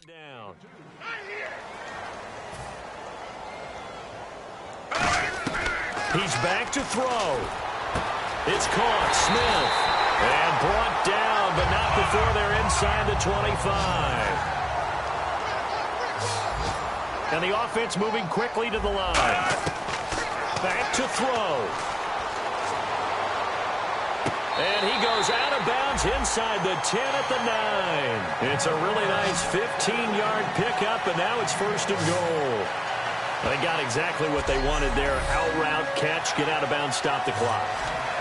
Down. He's back to throw. It's caught. Smith. And brought down, but not before they're inside the 25. And the offense moving quickly to the line. Back to throw. And he goes out of bounds inside the 10 at the 9. It's a really nice 15-yard pickup, and now it's 1st and goal. They got exactly what they wanted there. Out route, catch, get out of bounds, stop the clock.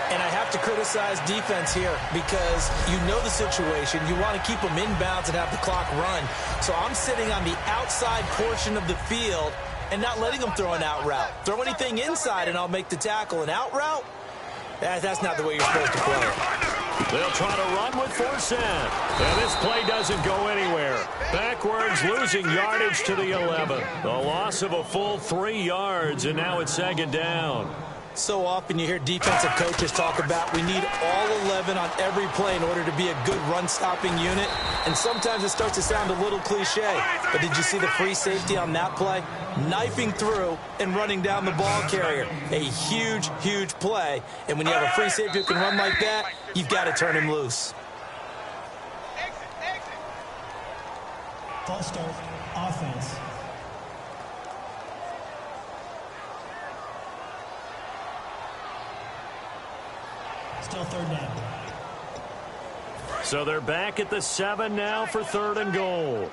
And I have to criticize defense here because you know the situation. You want to keep them inbounds and have the clock run. So I'm sitting on the outside portion of the field and not letting them throw an out route. Throw anything inside and I'll make the tackle. An out route? That's not the way you're supposed to play. They'll try to run with 4 cents. And this play doesn't go anywhere. Backwards, losing yardage to the 11. The loss of a full 3 yards, and now it's 2nd down. So often you hear defensive coaches talk about we need all 11 on every play in order to be a good run-stopping unit. And sometimes it starts to sound a little cliche. But did you see the free safety on that play? Knifing through and running down the ball carrier. A huge, huge play. And when you have a free safety who can run like that, you've got to turn him loose. False start, offense. Still 3rd down. So they're back at the 7 now for 3rd and goal.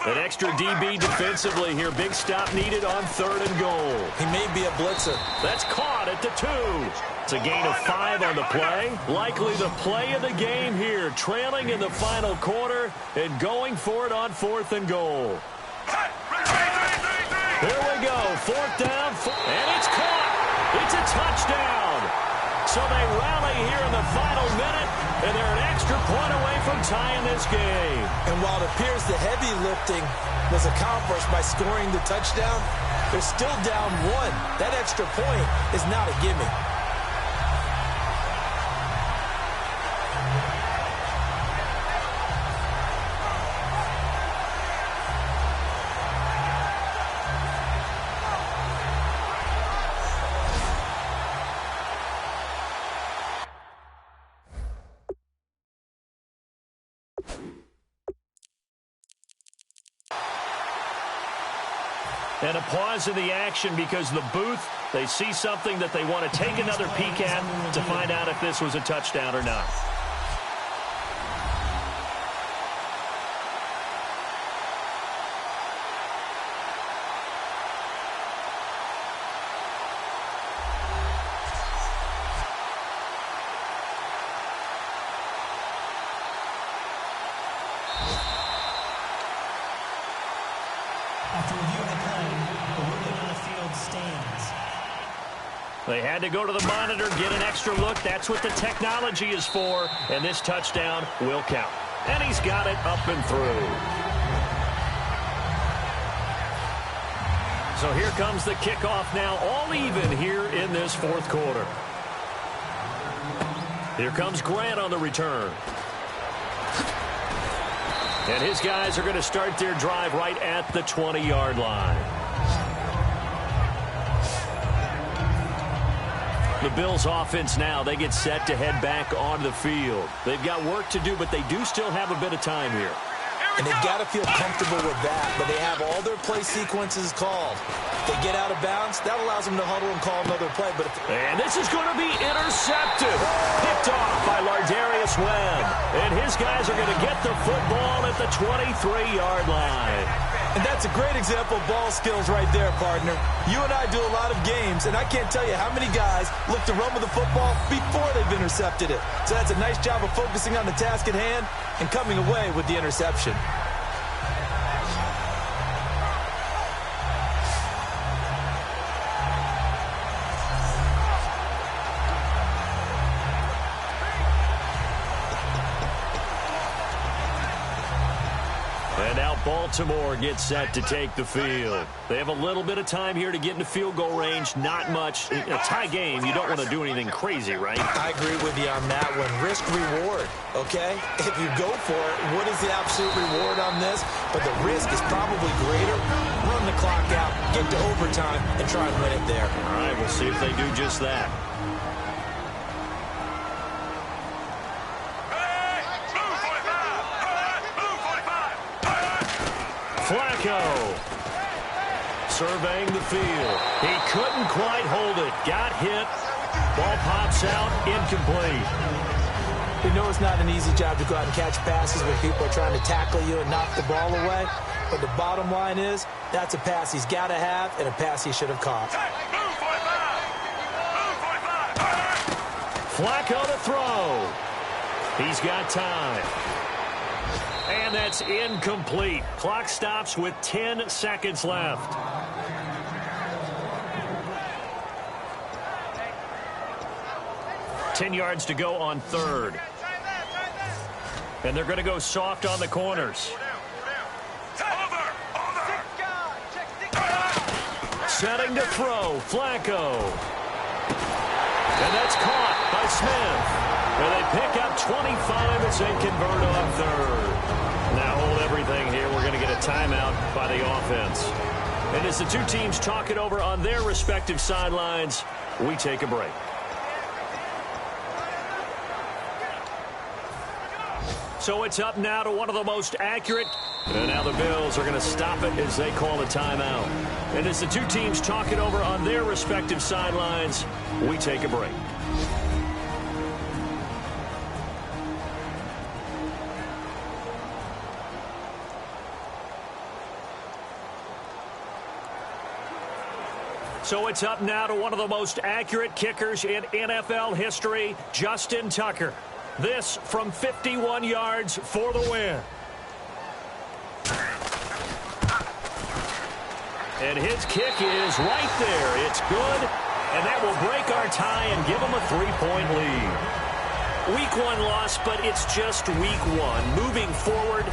An extra DB defensively here. Big stop needed on 3rd and goal. He may be a blitzer. That's caught at the 2. It's a gain of 5 on the play. Likely the play of the game here. Trailing in the final quarter and going for it on 4th and goal. Here we go. 4th down. And it's caught. It's a touchdown. So they rally here in the final minute, and they're an extra point away from tying this game. And while it appears the heavy lifting was accomplished by scoring the touchdown, they're still down 1. That extra point is not a gimme. And a pause in the action because the booth, they see something that they want to take another peek at to find out if this was a touchdown or not. After reviewing the play, the ruling on the field stands. They had to go to the monitor, get an extra look. That's what the technology is for. And this touchdown will count. And he's got it up and through. So here comes the kickoff now, all even here in this 4th quarter. Here comes Grant on the return. And his guys are going to start their drive right at the 20-yard line. The Bills offense now, they get set to head back onto the field. They've got work to do, but they do still have a bit of time here. And they've got to feel comfortable with that, but they have all their play sequences called. If they get out of bounds, that allows them to huddle and call another play. And this is going to be intercepted. Picked off by Lardarius Webb. And his guys are going to get the football at the 23-yard line. And that's a great example of ball skills right there, partner. You and I do a lot of games, and I can't tell you how many guys look to run with the football before they've intercepted it. So that's a nice job of focusing on the task at hand and coming away with the interception. Baltimore gets set to take the field. They have a little bit of time here to get into field goal range. Not much. In a tie game, you don't want to do anything crazy, right? I agree with you on that one. Risk-reward, okay? If you go for it, what is the absolute reward on this? But the risk is probably greater. Run the clock out, get to overtime, and try and win it there. All right, we'll see if they do just that. Flacco surveying the field. He couldn't quite hold it. Got hit. Ball pops out. Incomplete. We know it's not an easy job to go out and catch passes when people are trying to tackle you and knock the ball away. But the bottom line is, that's a pass he's got to have and a pass he should have caught. Flacco to throw. He's got time. And that's incomplete. Clock stops with 10 seconds left. Ten yards to go on third. And they're going to go soft on the corners. Setting to throw. Flacco. And that's caught by Smith. And they pick up 25 as they convert on third. Now hold everything here. We're going to get a timeout by the offense. And as the two teams talk it over on their respective sidelines, we take a break. So it's up now to one of the most accurate. And now the Bills are going to stop it as they call a timeout. And as the two teams talk it over on their respective sidelines, we take a break. So it's up now to one of the most accurate kickers in NFL history, Justin Tucker. This from 51 yards for the win. And his kick is right there. It's good, and that will break our tie and give them a 3-point lead. Week 1 loss, but it's just week 1. Moving forward,